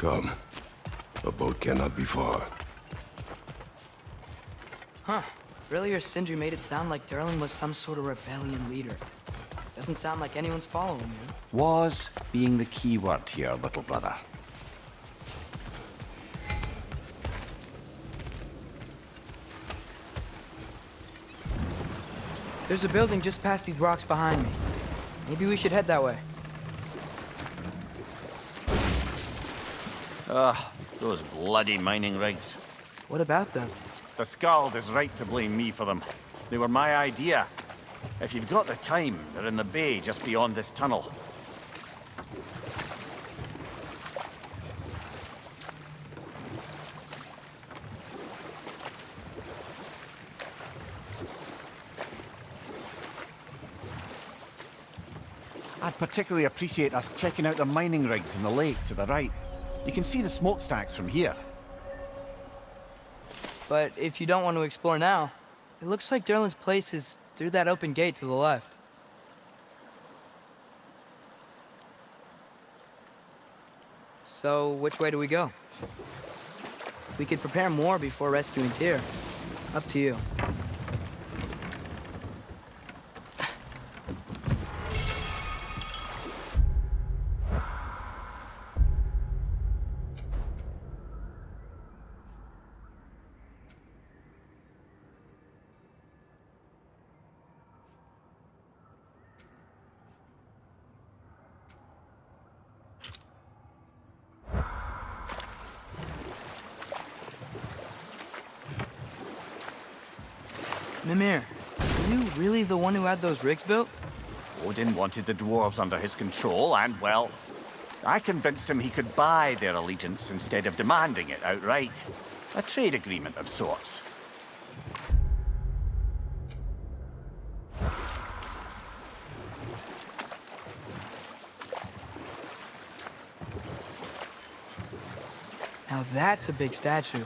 Come. A boat cannot be far. Huh. Earlier, Sindri made it sound like Durlin was some sort of rebellion leader. Doesn't sound like anyone's following you. Was being the key word here, little brother. There's a building just past these rocks behind me. Maybe we should head that way. Those bloody mining rigs. What about them? The Skald is right to blame me for them. They were my idea. If you've got the time, they're in the bay just beyond this tunnel. I'd particularly appreciate us checking out the mining rigs in the lake to the right. You can see the smokestacks from here. But if you don't want to explore now, it looks like Durlin's place is through that open gate to the left. So, which way do we go? We could prepare more before rescuing Tyr. Up to you. Mimir, are you really the one who had those rigs built? Odin wanted the dwarves under his control, and, well, I convinced him he could buy their allegiance instead of demanding it outright. A trade agreement of sorts. Now that's a big statue.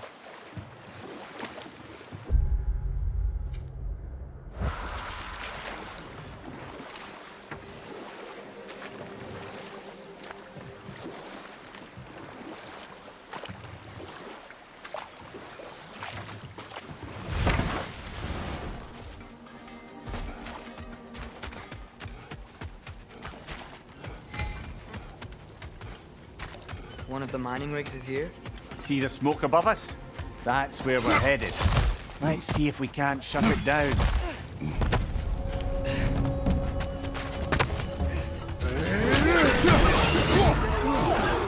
One of the mining rigs is here? See the smoke above us? That's where we're headed. Let's see if we can't shut it down.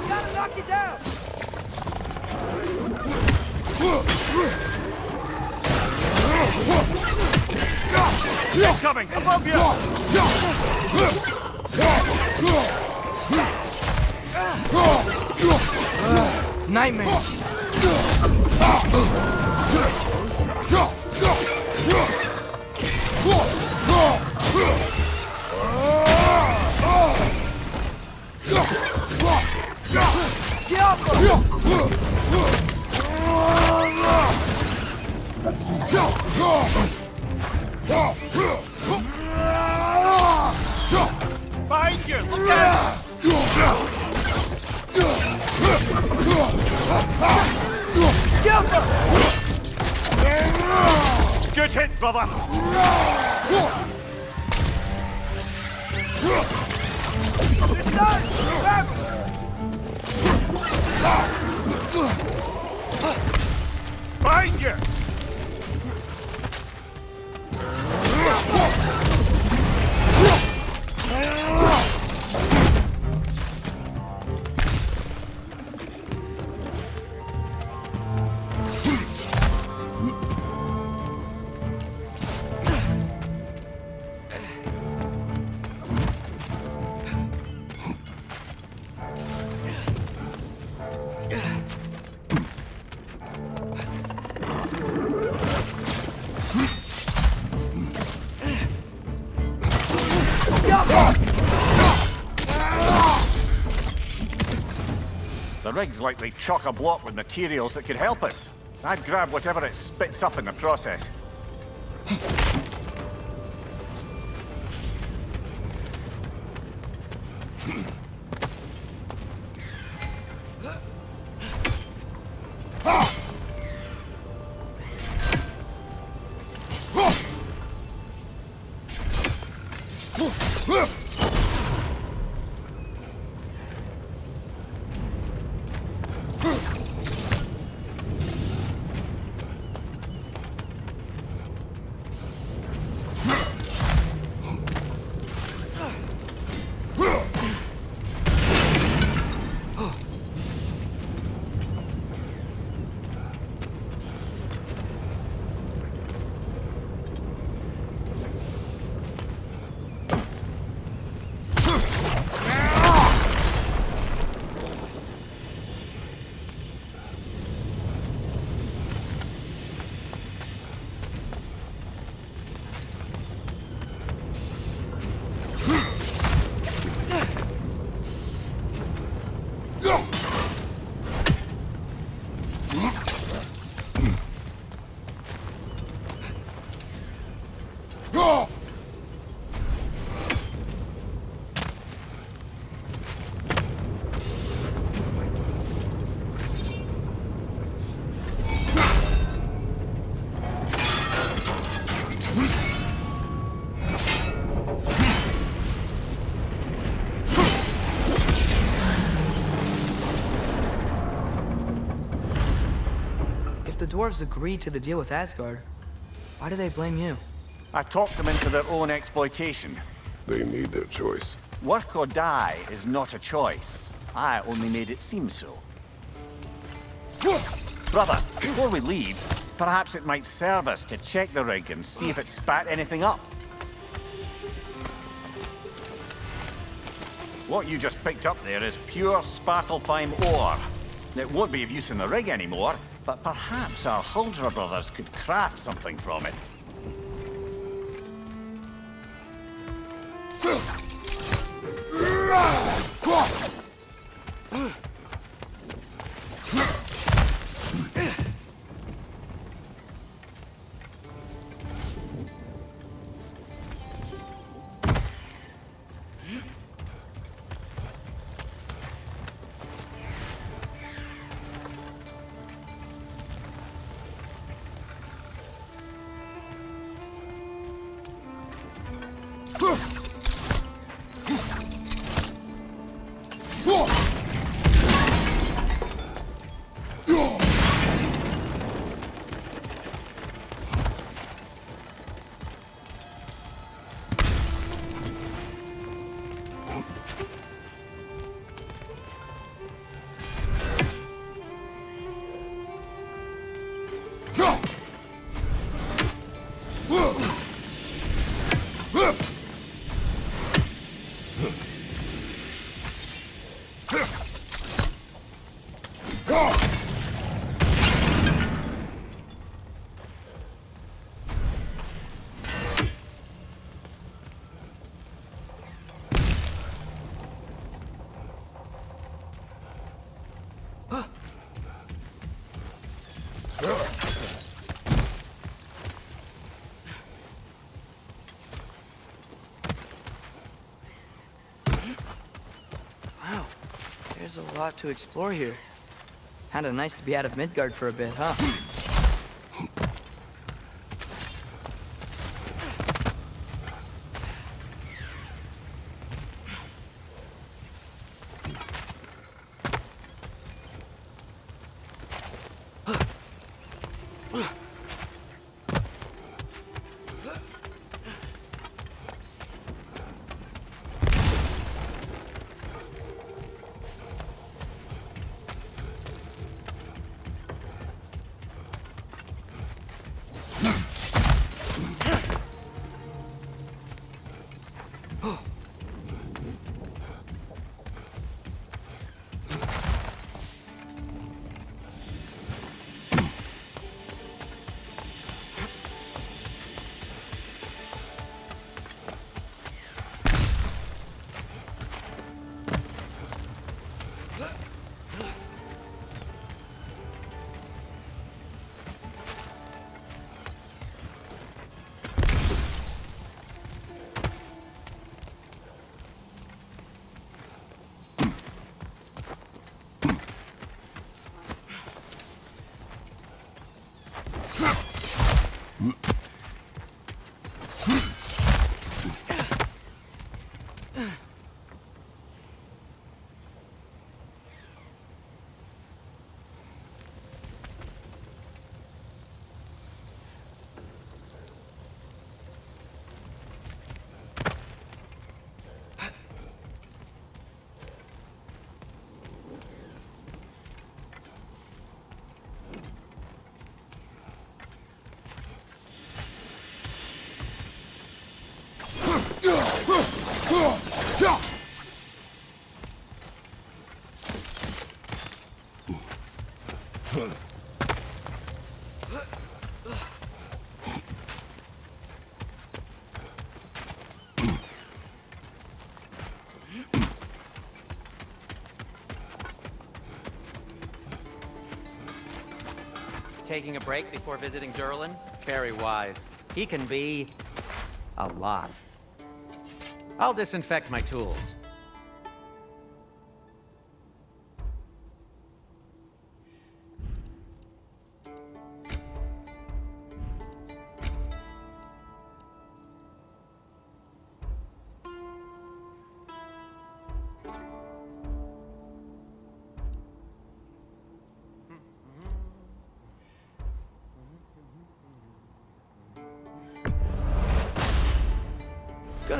Gotta knock you down! It's coming! Above you! Nightmare! Behind you! Look out! Good hit, brother! Behind you! The rig's likely chock-a-block with materials that could help us. I'd grab whatever it spits up in the process. the dwarves agreed to the deal with Asgard, why do they blame you? I talked them into their own exploitation. They made their choice. Work or die is not a choice. I only made it seem so. Brother, before we leave, perhaps it might serve us to check the rig and see if it spat anything up. What you just picked up there is pure Svartalfheim ore. It won't be of use in the rig anymore, but perhaps our Huldra brothers could craft something from it. Wow, there's a lot to explore here. Kinda nice to be out of Midgard for a bit, huh? Taking a break before visiting Durlin? Very wise. He can be a lot. I'll disinfect my tools.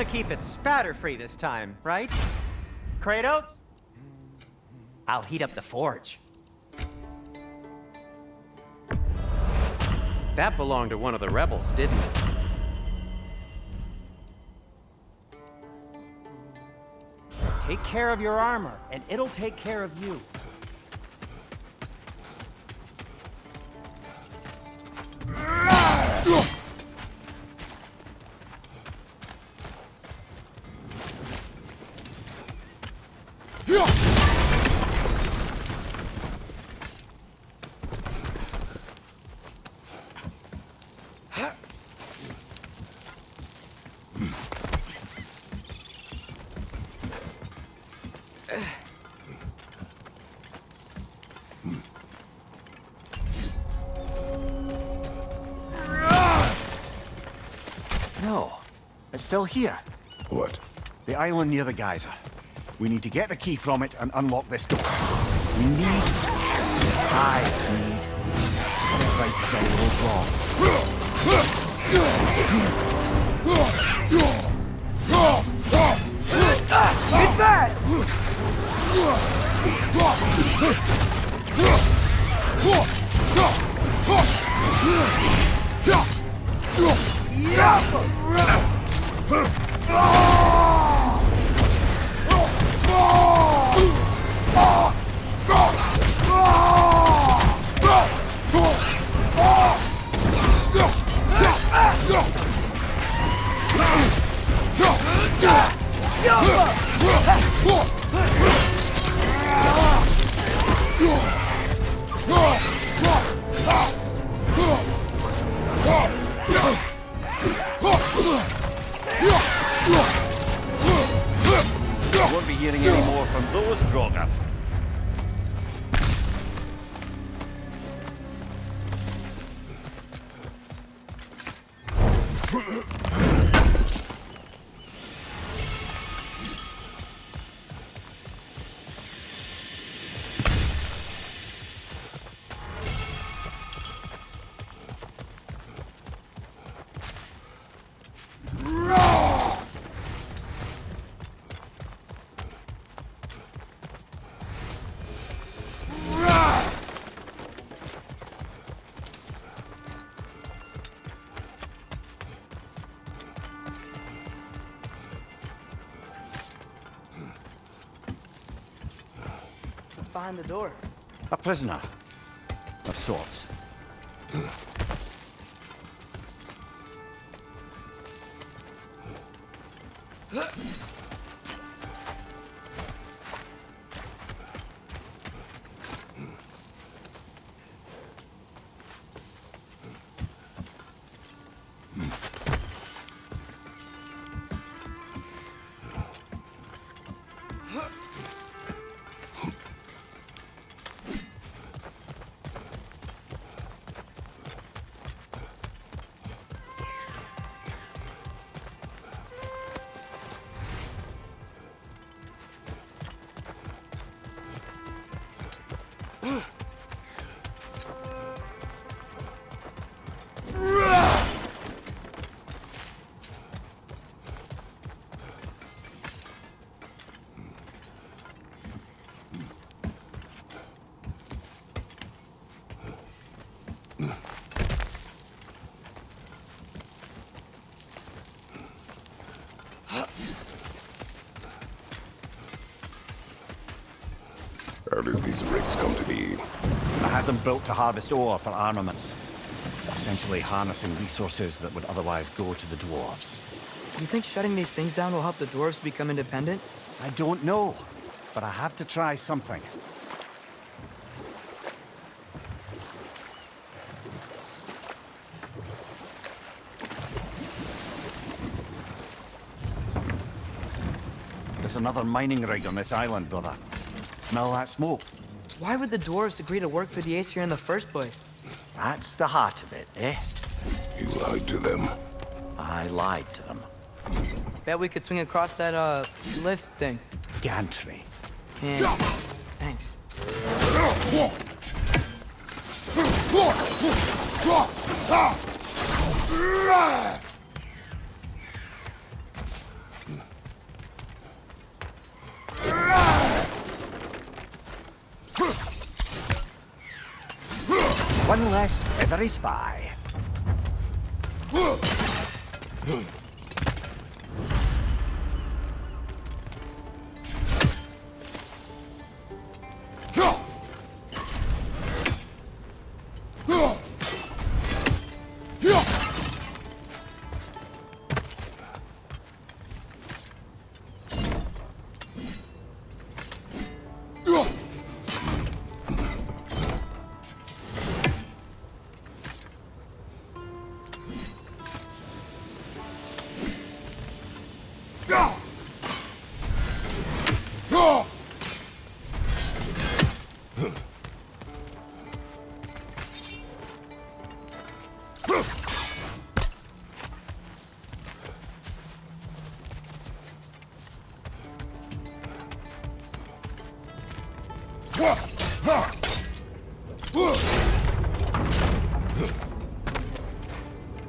want to keep it spatter-free this time, right? Kratos? I'll heat up the forge. That belonged to one of the rebels, didn't it? Take care of your armor, and it'll take care of you. No, it's still here. What? The island near the geyser. We need to get the key from it and unlock this door. We need... I need... Right the wrong. It's that! You won't be hearing any more from those Grogger. Behind the door. A prisoner. Of sorts. How did these rigs come to be? I had them built to harvest ore for armaments. Essentially harnessing resources that would otherwise go to the dwarves. You think shutting these things down will help the dwarves become independent? I don't know, but I have to try something. There's another mining rig on this island, brother. Smell that smoke? Why would the dwarves agree to work for the Aesir in the first place? That's the heart of it, eh? You lied to them. I lied to them. Bet we could swing across that, lift thing. Gantry. Yeah. Thanks. One less feathery spy.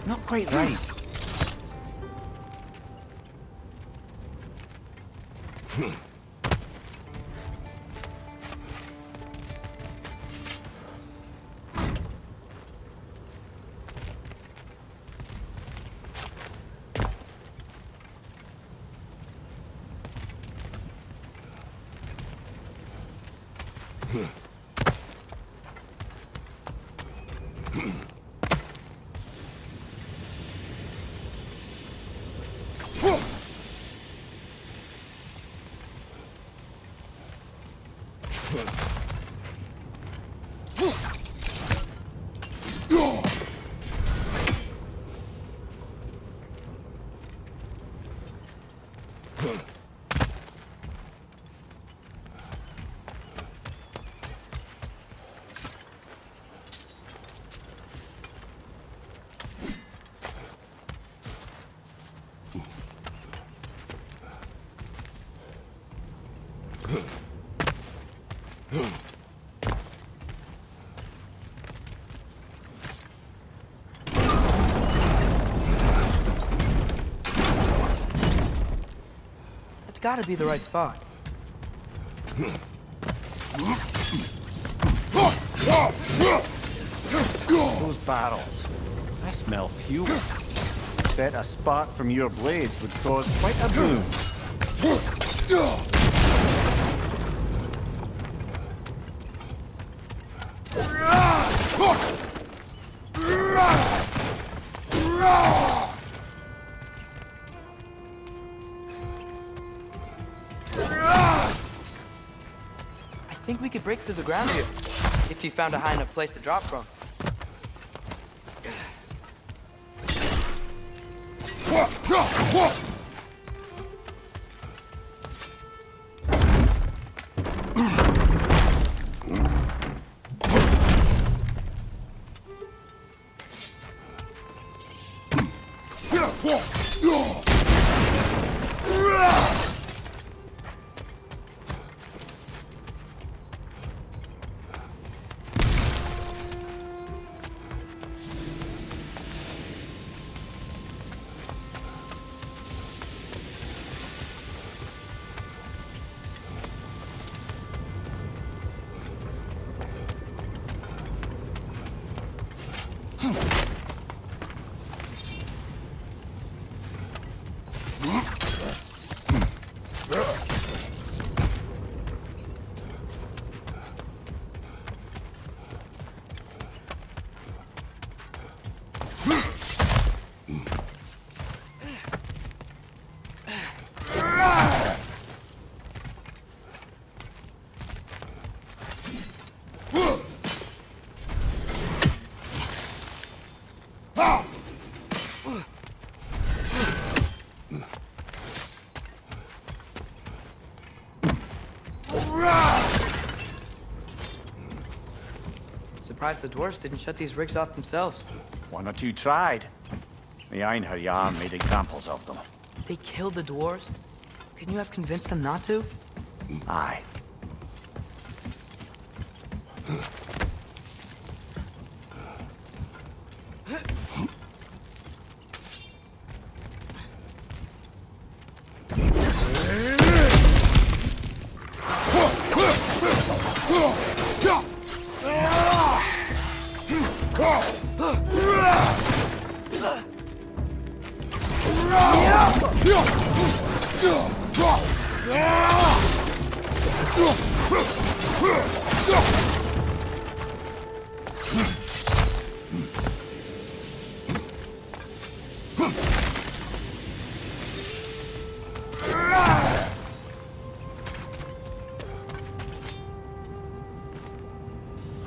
Not quite right. That's gotta be the right spot. Those barrels. I smell fuel. Bet a spark from your blades would cause quite a boom. I think we could break through the ground here, if you found a high enough place to drop from. Surprised the dwarves didn't shut these rigs off themselves. One or two tried. The Einherjar Yarn made examples of them. They killed the dwarves? Couldn't you have convinced them not to? Aye.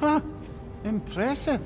Huh. Impressive.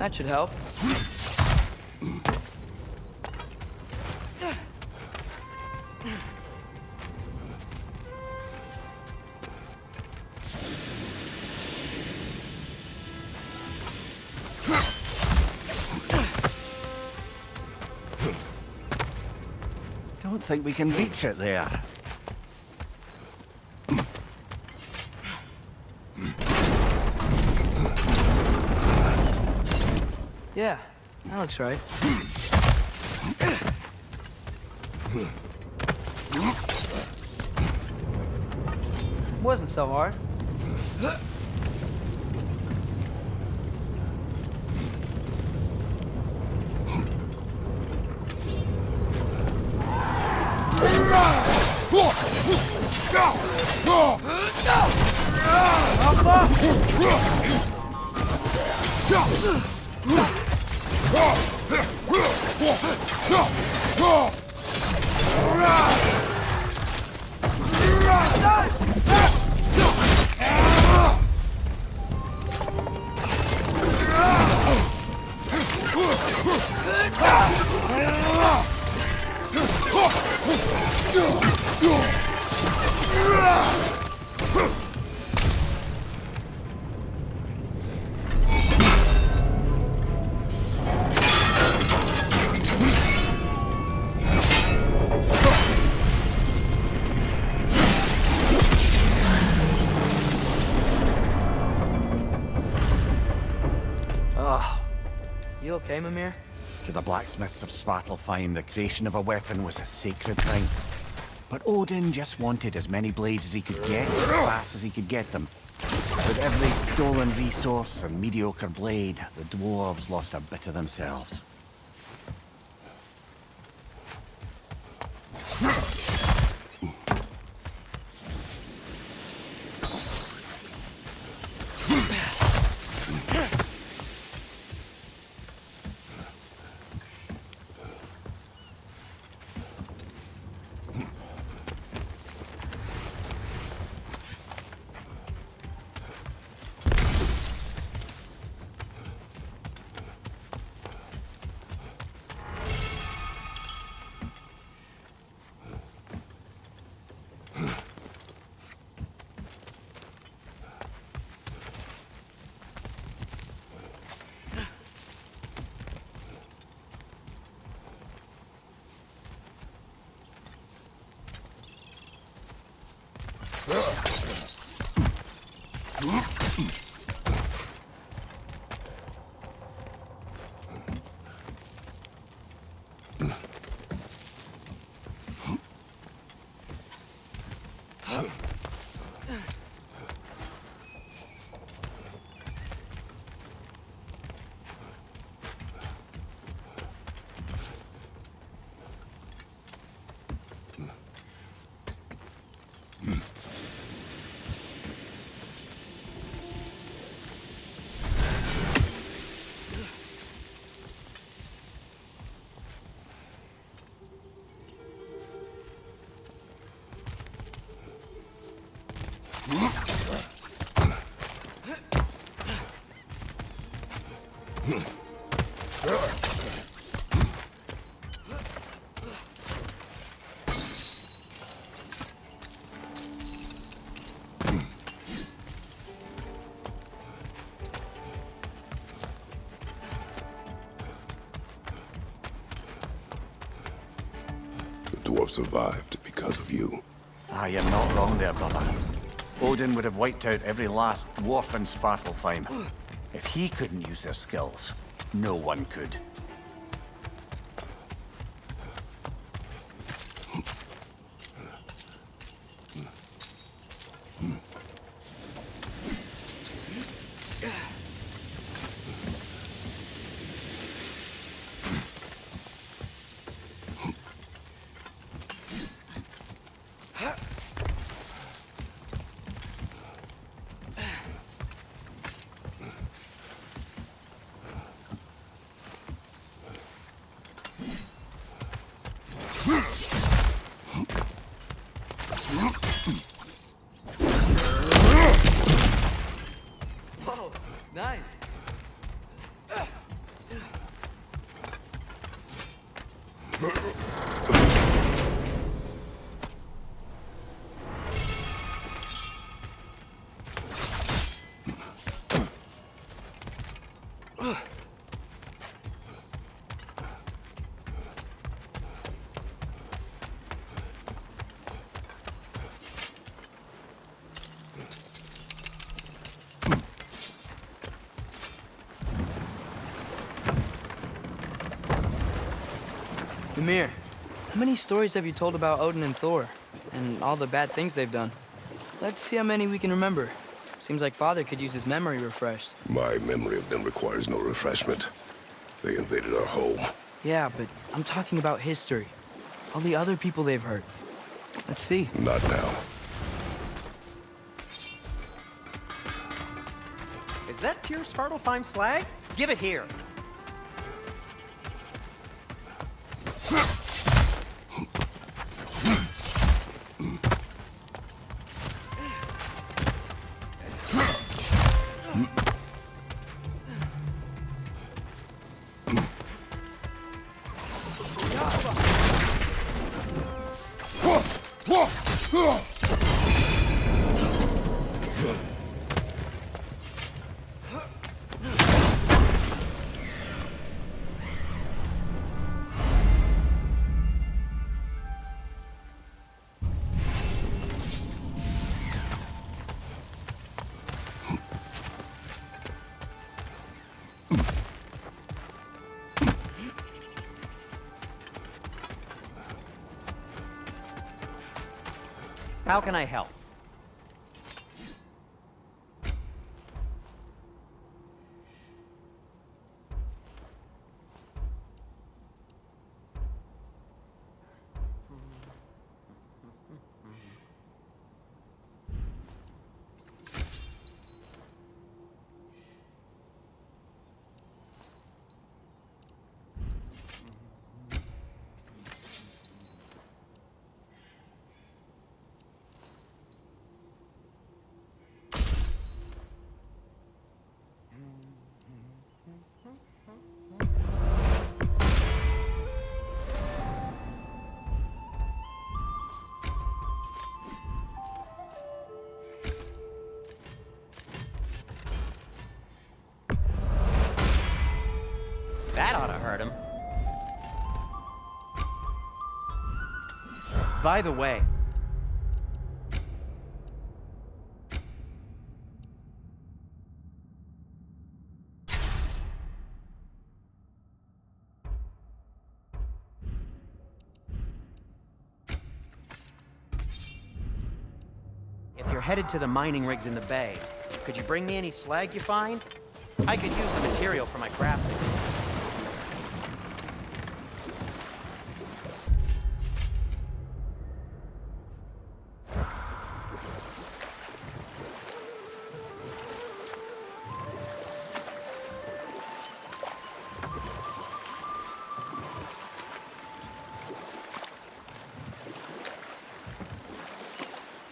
That should help. Don't think we can reach it there. Yeah, that looks right. Wasn't so hard. You okay, Mimir? To the blacksmiths of Svartalfheim, the creation of a weapon was a sacred thing. But Odin just wanted as many blades as he could get, as fast as he could get them. With every stolen resource and mediocre blade, the dwarves lost a bit of themselves. The dwarf survived because of you. Ah, you're not wrong there, brother. Odin would have wiped out every last dwarf in Svartalfheim. If he couldn't use their skills, no one could. Whoa, nice. Mimir, how many stories have you told about Odin and Thor? And all the bad things they've done? Let's see how many we can remember. Seems like Father could use his memory refreshed. My memory of them requires no refreshment. They invaded our home. Yeah, but I'm talking about history. All the other people they've hurt. Let's see. Not now. Is that pure Svartalfheim slag? Give it here. How can I help? That ought to hurt him. By the way, if you're headed to the mining rigs in the bay, could you bring me any slag you find? I could use the material for my crafting.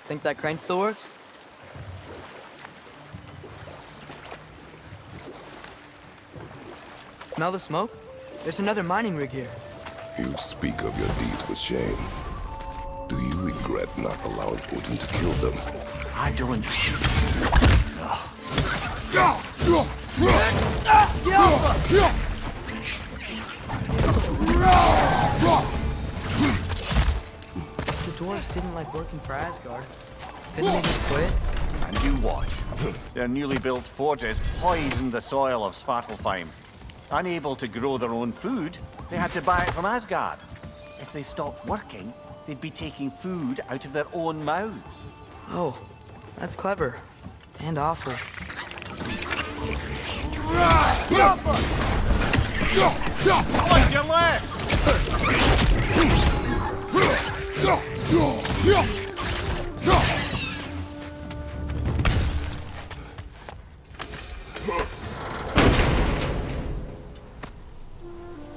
Think that crane still works? Smell the smoke? There's another mining rig here. You speak of your deeds with shame. Do you regret not allowing Odin to kill them? I don't. The dwarves didn't like working for Asgard. Couldn't they just quit? And do what? Their newly built forges poisoned the soil of Svartalfheim. Unable to grow their own food, they had to buy it from Asgard. If they stopped working, they'd be taking food out of their own mouths. Oh, that's clever. And awful. What's your left?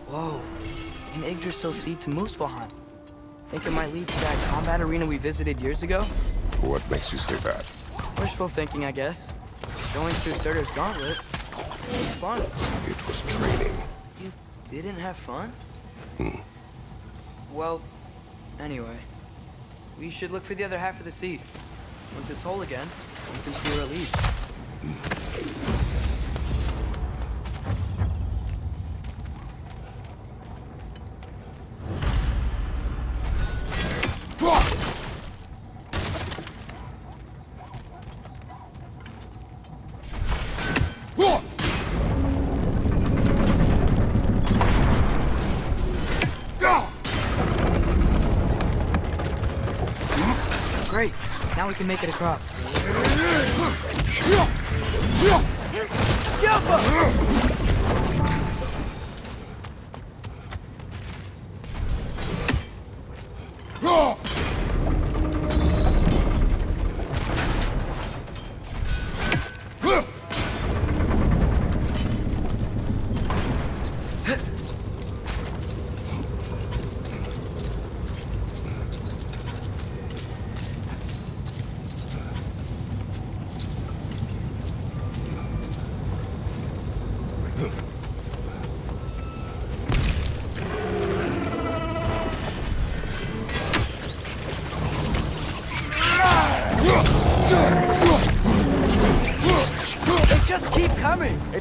Whoa, an Yggdrasil seed to Muspelheim. Think it might lead to that combat arena we visited years ago? What makes you say that? Wishful thinking, I guess. Going through Surtur's gauntlet. It was fun. It was training. You didn't have fun? Well, anyway. We should look for the other half of the seed. Once it's whole again, we can see where it leads. Great. Now we can make it across.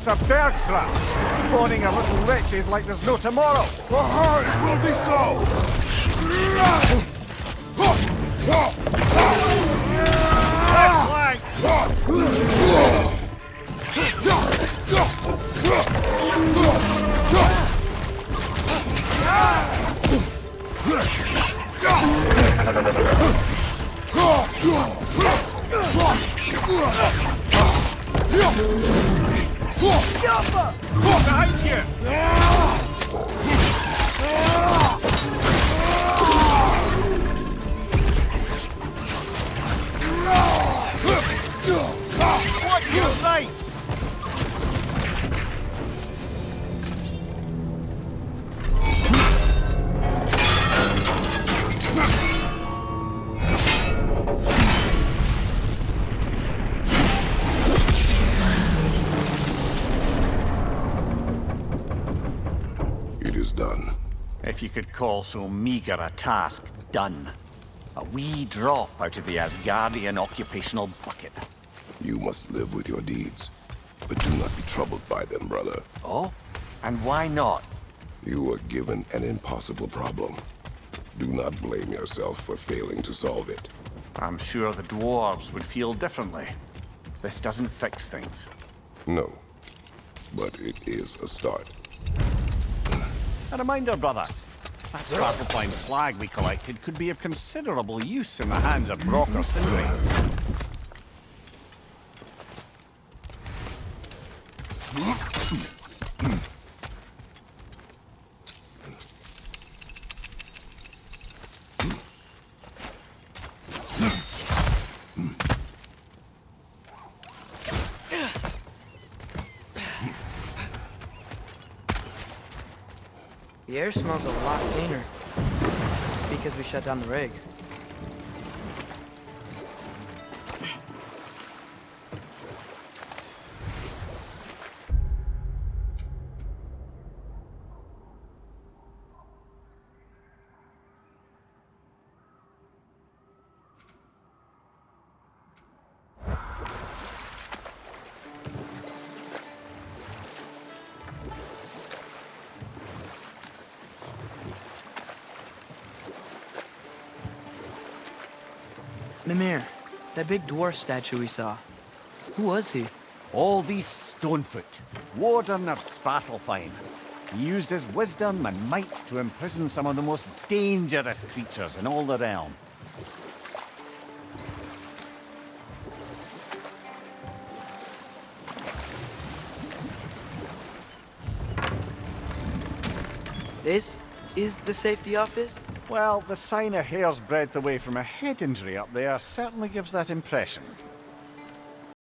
It's a bergthra, spawning our little wretches like there's no tomorrow. For her, it will be so! Behind you! What's your sight? It is done. If you could call so meager a task done. A wee drop out of the Asgardian occupational bucket. You must live with your deeds, but do not be troubled by them, brother. Oh? And why not? You were given an impossible problem. Do not blame yourself for failing to solve it. I'm sure the dwarves would feel differently. This doesn't fix things. No, but it is a start. A reminder, brother. That Svartalfheim slag we collected could be of considerable use in the hands of Brock or Sindri. The air smells a lot cleaner. It's because we shut down the rigs. Mimir, that big dwarf statue we saw. Who was he? Aldvis Stonefoot, warden of Svartalfheim. He used his wisdom and might to imprison some of the most dangerous creatures in all the realm. This is the safety office? Well, the sign a hair's breadth away from a head injury up there certainly gives that impression.